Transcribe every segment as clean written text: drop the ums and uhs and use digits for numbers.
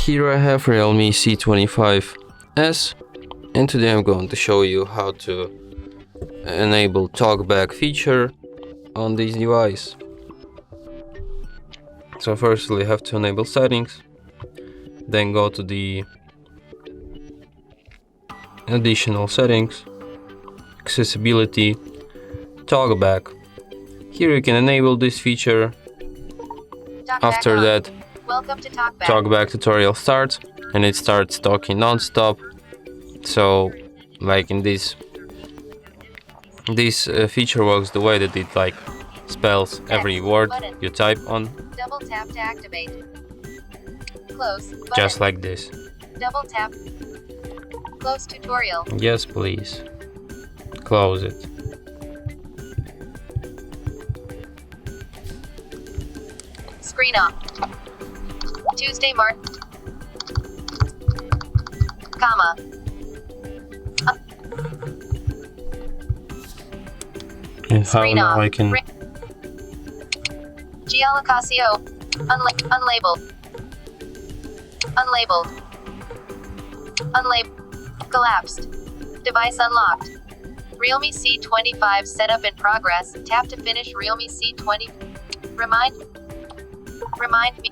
Here I have REALME C25s, and today I'm going to show you how to enable TalkBack feature on this device. So firstly you have to enable settings, then go to the additional settings, accessibility, TalkBack. Here you can enable this feature. After that, welcome to TalkBack tutorial starts, and it starts talking non-stop. So like in this feature works the way that it like spells every word you type on. Double tap to activate. Close button. Just like this. Double tap. Close tutorial. Yes, please. Close it. Screen off. Tuesday, March, comma. And how now I can... Geolocasio. Unlabeled. Unlabeled. Unlabeled. Collapsed. Device unlocked. REALME C25 setup in progress. Tap to finish REALME C20. Remind me.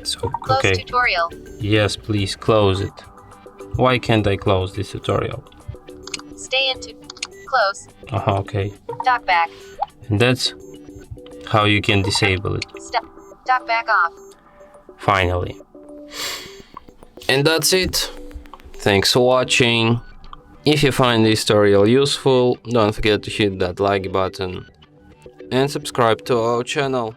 So, close okay. tutorial. Yes, please close it. Why can't I close this tutorial? Stay into close. Okay. TalkBack. And that's how you can disable it. TalkBack off. Finally. And that's it. Thanks for watching. If you find this tutorial useful, don't forget to hit that like button and subscribe to our channel.